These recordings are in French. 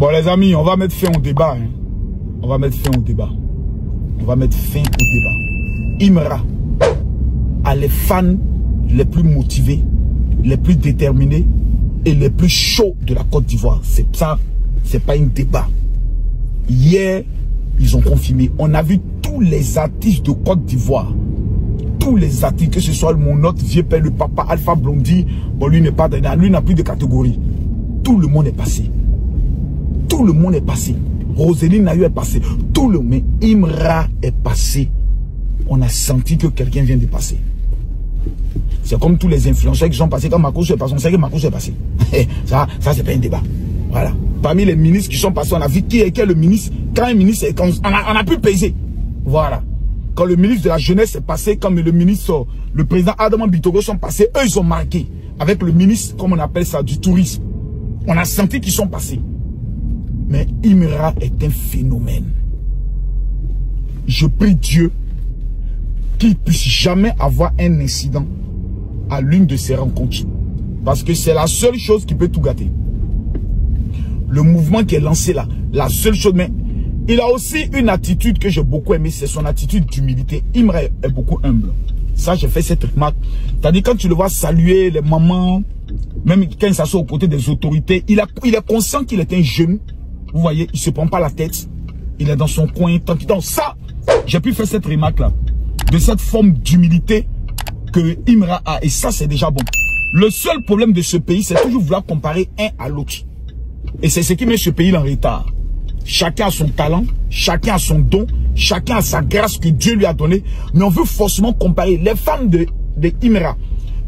Bon les amis, on va mettre fin au débat. Hein. On va mettre fin au débat. On va mettre fin au débat. Imra a les fans les plus motivés, les plus déterminés et les plus chauds de la Côte d'Ivoire. C'est ça, c'est pas un débat. Hier, ils ont confirmé. On a vu tous les artistes de Côte d'Ivoire. Tous les artistes, que ce soit mon autre vieux père, le papa, Alpha Blondy, bon lui n'est pas dedans, lui n'a plus de catégorie. Tout le monde est passé. Tout le monde est passé. Roseline Nayo est passé. Tout le monde. Imra est passé. On a senti que quelqu'un vient de passer. C'est comme tous les influenceurs qui sont passés. Quand Makosso est passé, on sait que Makosso est passé. Ça c'est pas un débat. Voilà. Parmi les ministres qui sont passés, on a vu qui est le ministre. Quand un ministre, on a pu peser. Voilà. Quand le ministre de la jeunesse est passé, comme le ministre, le président Adama Bitogo sont passés, eux ils ont marqué. Avec le ministre, comme on appelle ça, du tourisme. On a senti qu'ils sont passés. Mais Imra est un phénomène. Je prie Dieu qu'il puisse jamais avoir un incident à l'une de ces rencontres. Parce que c'est la seule chose qui peut tout gâter. Le mouvement qui est lancé là, la seule chose, mais il a aussi une attitude que j'ai beaucoup aimée, c'est son attitude d'humilité. Imra est beaucoup humble. Ça, j'ai fait cette remarque. C'est-à-dire quand tu le vois saluer les mamans, même quand il s'assoit aux côtés des autorités, il est conscient qu'il est un jeune. Vous voyez, il ne se prend pas la tête. Il est dans son coin. Donc ça, j'ai pu faire cette remarque-là. De cette forme d'humilité que Imra a. Et ça, c'est déjà bon. Le seul problème de ce pays, c'est toujours vouloir comparer un à l'autre. Et c'est ce qui met ce pays en retard. Chacun a son talent, chacun a son don, chacun a sa grâce que Dieu lui a donnée. Mais on veut forcément comparer les fans de Imra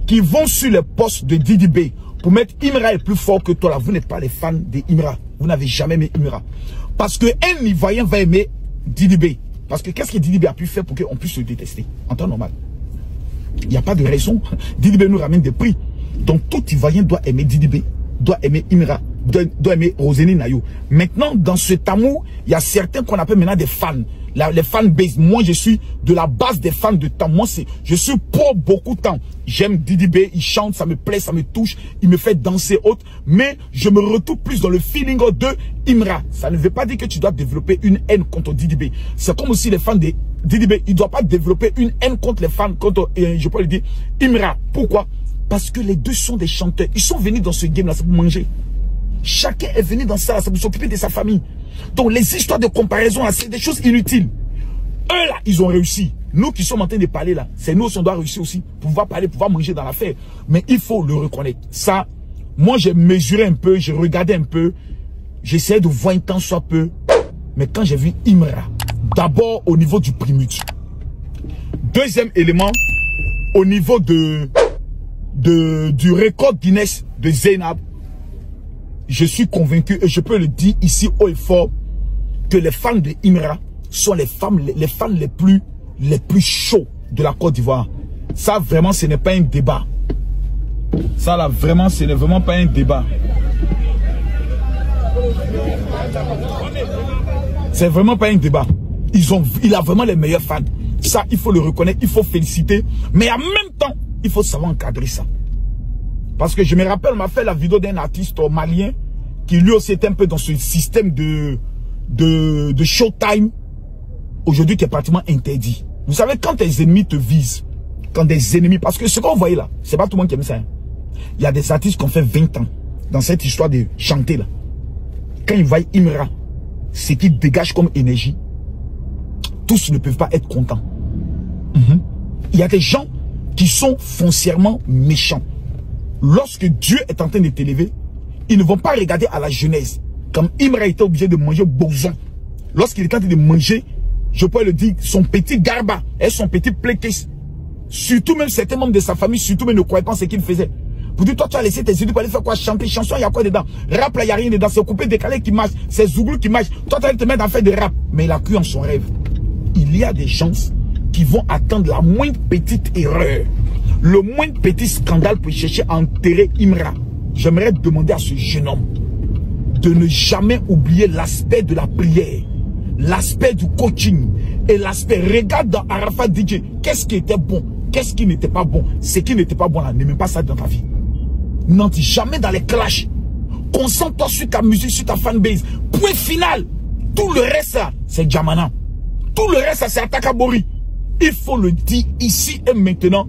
qui vont sur les postes de Didi B pour mettre Imra est plus fort que toi là. Vous n'êtes pas les fans de Imra. Vous n'avez jamais aimé Imra. Parce qu'un Ivoirien va aimer Didi B. Parce que qu'est-ce que Didi B a pu faire pour qu'on puisse se détester en temps normal? Il n'y a pas de raison. Didi B nous ramène des prix. Donc tout Ivoirien doit aimer Didi B, doit aimer Imra, doit aimer Roseline Nayo. Maintenant, dans cet amour, il y a certains qu'on appelle maintenant des fans. Les fans base. Moi, je suis de la base des fans de temps. Moi, je suis pour beaucoup de temps. J'aime Didi B, il chante, ça me plaît, ça me touche, il me fait danser autre. Mais je me retrouve plus dans le feeling de Imra. Ça ne veut pas dire que tu dois développer une haine contre Didi B. C'est comme aussi les fans de Didi B, il ne doit pas développer une haine contre les fans, contre, je peux le dire, Imra. Pourquoi? Parce que les deux sont des chanteurs. Ils sont venus dans ce game-là, c'est pour manger. Chacun est venu dans ça, c'est pour s'occuper de sa famille. Donc les histoires de comparaison, c'est des choses inutiles. Eux là, ils ont réussi. Nous qui sommes en train de parler là, c'est nous qui on doit réussir aussi. Pour pouvoir parler, pouvoir manger dans l'affaire. Mais il faut le reconnaître. Ça, moi j'ai mesuré un peu, j'ai regardé un peu. J'essayais de voir un temps soit peu. Mais quand j'ai vu Imra, d'abord au niveau du primut. Deuxième élément, au niveau du record Guinness de Zainab. Je suis convaincu, et je peux le dire ici haut et fort, que les fans de Imra sont les fans les plus chauds de la Côte d'Ivoire. Ça, vraiment, ce n'est pas un débat. Ça, là, vraiment, ce n'est vraiment pas un débat. C'est vraiment pas un débat. Il a vraiment les meilleurs fans. Ça, il faut le reconnaître, il faut féliciter. Mais en même temps, il faut savoir encadrer ça. Parce que je me rappelle, on m'a fait la vidéo d'un artiste malien qui lui aussi était un peu dans ce système de showtime aujourd'hui qui est pratiquement interdit. Vous savez, quand tes ennemis te visent, quand des ennemis, parce que ce qu'on voyait là, c'est pas tout le monde qui aime ça. Hein. Il y a des artistes qui ont fait 20 ans dans cette histoire de chanter là. Quand ils voient Imra, ce qui dégage comme énergie, tous ne peuvent pas être contents. Il y a des gens qui sont foncièrement méchants. Lorsque Dieu est en train de t'élever, ils ne vont pas regarder à la jeunesse. Comme Imra était obligé de manger bourgeon. Lorsqu'il est en train de manger, je peux le dire, son petit garba et son petit pléquis. Surtout même certains membres de sa famille, surtout même ne croyaient pas ce qu'il faisait. Pour dire, toi tu as laissé tes études pour aller faire quoi? Chanter, chanson, il y a quoi dedans? Rap là, il n'y a rien dedans. C'est coupé, décalé qui marche. C'est Zouglou qui marche. Toi tu allais te mettre à faire de rap. Mais il a cru en son rêve. Il y a des gens qui vont attendre la moindre petite erreur, le moindre petit scandale pour chercher à enterrer Imra. J'aimerais demander à ce jeune homme de ne jamais oublier l'aspect de la prière, l'aspect du coaching et l'aspect, regarde dans Arafat DJ, qu'est-ce qui était bon, qu'est-ce qui n'était pas bon. Ce qui n'était pas bon là, n'aime pas ça dans ta vie. N'entre jamais dans les clashs. Concentre-toi sur ta musique, sur ta fanbase. Point final. Tout le reste, c'est Djamana. Tout le reste, c'est Atakabori. Il faut le dire ici et maintenant.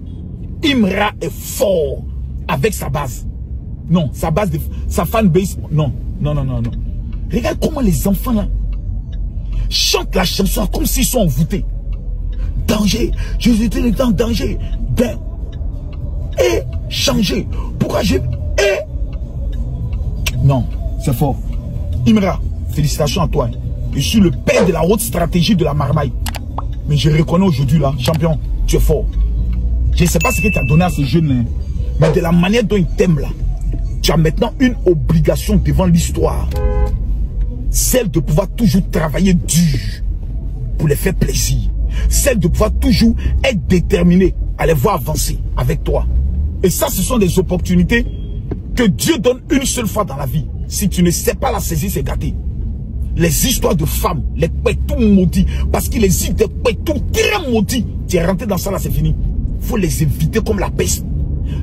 Imra est fort avec sa base. Non, sa base, sa fanbase. Non, non, non, non, non. Regarde comment les enfants là chantent la chanson comme s'ils sont envoûtés. Danger, je suis dans danger. Ben, et changer. Pourquoi j'ai... Non, c'est fort. Imra, félicitations à toi. Je suis le père de la haute stratégie de la marmaille. Mais je reconnais aujourd'hui là, champion, tu es fort. Je ne sais pas ce que tu as donné à ces jeunes, mais de la manière dont ils t'aiment là, tu as maintenant une obligation devant l'histoire. Celle de pouvoir toujours travailler dur pour les faire plaisir. Celle de pouvoir toujours être déterminé à les voir avancer avec toi. Et ça, ce sont des opportunités que Dieu donne une seule fois dans la vie. Si tu ne sais pas la saisir, c'est gâté. Les histoires de femmes, les pétous maudits, parce qu'il existe des pétous très maudits. Tu es rentré dans ça là, c'est fini. Il faut les éviter comme la peste.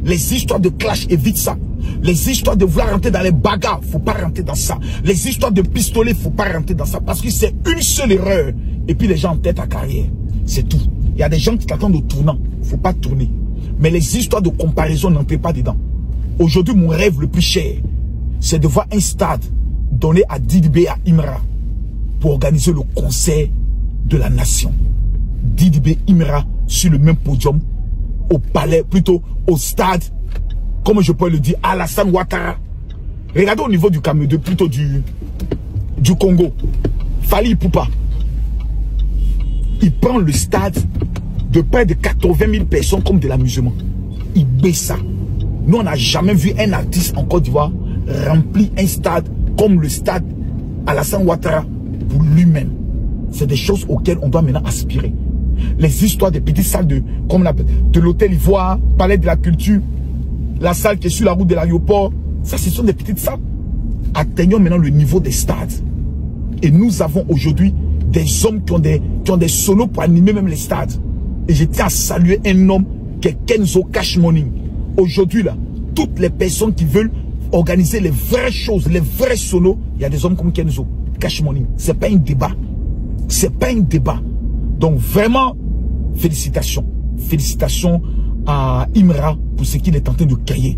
Les histoires de clash, évite ça. Les histoires de vouloir rentrer dans les bagarres, il ne faut pas rentrer dans ça. Les histoires de pistolet, il ne faut pas rentrer dans ça. Parce que c'est une seule erreur. Et puis les gens en tête à carrière. C'est tout. Il y a des gens qui t'attendent au tournant. Il ne faut pas tourner. Mais les histoires de comparaison, n'entrez pas dedans. Aujourd'hui, mon rêve le plus cher, c'est de voir un stade donné à Didibé et à Imra pour organiser le concert de la nation. Didibé et Imra sur le même podium, au palais, plutôt au stade, comme je pourrais le dire, Alassane Ouattara. Regardez au niveau du Cameroun, plutôt du Congo. Fally Ipupa. Il prend le stade de près de 80 000 personnes comme de l'amusement. Il baisse ça. Nous, on n'a jamais vu un artiste en Côte d'Ivoire remplir un stade comme le stade Alassane Ouattara pour lui-même. C'est des choses auxquelles on doit maintenant aspirer. Les histoires des petites salles de l'hôtel Ivoire, Palais de la Culture, la salle qui est sur la route de l'aéroport, ça, ce sont des petites salles. Atteignons maintenant le niveau des stades. Et nous avons aujourd'hui des hommes qui ont des solos pour animer même les stades. Et je tiens à saluer un homme qui est Kenzo Cash Money. Aujourd'hui, là, toutes les personnes qui veulent organiser les vraies choses, les vrais solos, il y a des hommes comme Kenzo Cash Money. Ce n'est pas un débat. Ce n'est pas un débat. Donc vraiment, félicitations. Félicitations à Imra pour ce qu'il est en train de créer.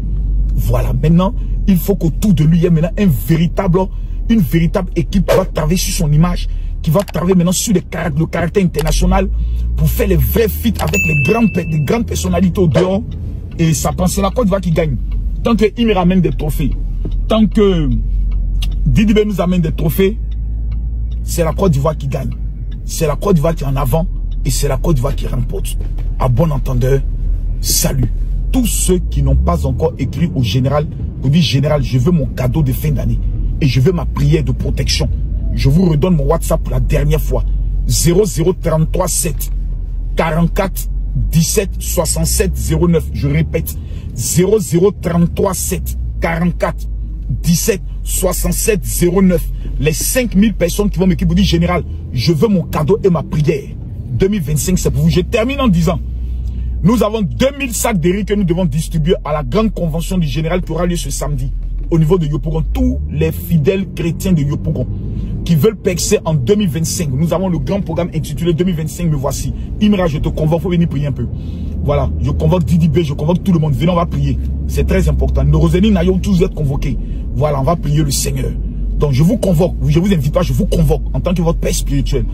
Voilà, maintenant, il faut qu'autour de lui, il y ait maintenant une véritable équipe qui va travailler sur son image, qui va travailler maintenant sur le caractère international pour faire les vrais feats avec les grandes personnalités au dehors. Et ça pense, c'est la Côte d'Ivoire qui gagne. Tant que Imra amène des trophées, tant que Didibé nous amène des trophées, c'est la Côte d'Ivoire qui gagne. C'est la Côte d'Ivoire qui est en avant et c'est la Côte d'Ivoire qui remporte. À bon entendeur, salut. Tous ceux qui n'ont pas encore écrit au général, vous dites général, je veux mon cadeau de fin d'année et je veux ma prière de protection. Je vous redonne mon WhatsApp pour la dernière fois. 0033 7 44 17 67 09. Je répète, 0033 7 44 17 67 09. Les 5000 personnes qui vont m'écrire, vous dites général, je veux mon cadeau et ma prière. 2025, c'est pour vous. Je termine en disant, nous avons 2000 sacs de riz que nous devons distribuer à la grande convention du général qui aura lieu ce samedi au niveau de Yopougon. Tous les fidèles chrétiens de Yopougon qui veulent percer en 2025. Nous avons le grand programme intitulé 2025, me voici. Imra, je te convoque, il faut venir prier un peu. Voilà, je convoque Didibé, je convoque tout le monde. Venez, on va prier. C'est très important. Nos Roselyne Nayo, tous êtes convoqués. Voilà, on va prier le Seigneur. Donc je vous convoque, je vous invite pas, je vous convoque en tant que votre père spirituel.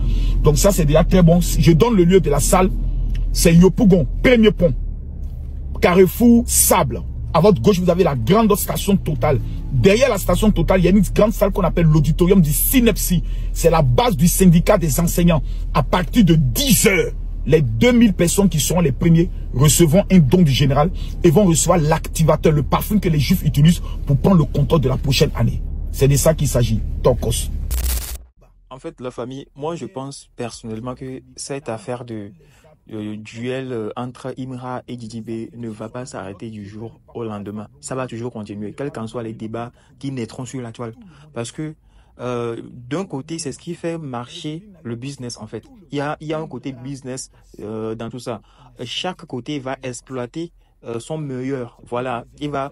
Donc ça c'est déjà très bon. Je donne le lieu de la salle. C'est Yopougon, premier pont. Carrefour Sable. À votre gauche, vous avez la grande station Total. Derrière la station Total, il y a une grande salle qu'on appelle l'auditorium du Synepsi. C'est la base du syndicat des enseignants. À partir de 10 heures, les 2000 personnes qui seront les premiers recevront un don du général et vont recevoir l'activateur, le parfum que les juifs utilisent pour prendre le contrôle de la prochaine année. C'est de ça qu'il s'agit. Tokos. En fait, la famille, moi je pense personnellement que cette affaire de duel entre Imra et Didibé ne va pas s'arrêter du jour au lendemain. Ça va toujours continuer, quels qu'en soient les débats qui naîtront sur la toile. Parce que d'un côté, c'est ce qui fait marcher le business en fait. Il y a un côté business dans tout ça. Chaque côté va exploiter son meilleur. Voilà, il va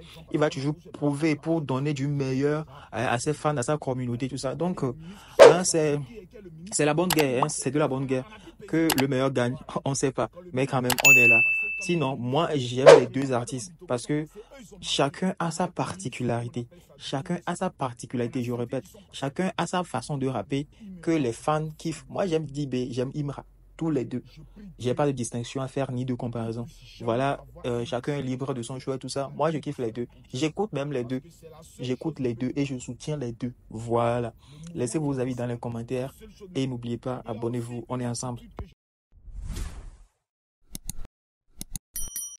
toujours prouver pour donner du meilleur à ses fans, à sa communauté, tout ça. Donc, hein, c'est la bonne guerre, hein, c'est de la bonne guerre. Que le meilleur gagne, on ne sait pas, mais quand même, on est là. Sinon, moi, j'aime les deux artistes parce que chacun a sa particularité. Chacun a sa particularité, je répète. Chacun a sa façon de rapper que les fans kiffent. Moi, j'aime Dibé, j'aime Imra. Tous les deux. J'ai pas de distinction à faire ni de comparaison. Voilà, chacun est libre de son choix et tout ça. Moi, je kiffe les deux. J'écoute même les deux. J'écoute les deux et je soutiens les deux. Voilà. Laissez vos avis dans les commentaires et n'oubliez pas, abonnez-vous. On est ensemble.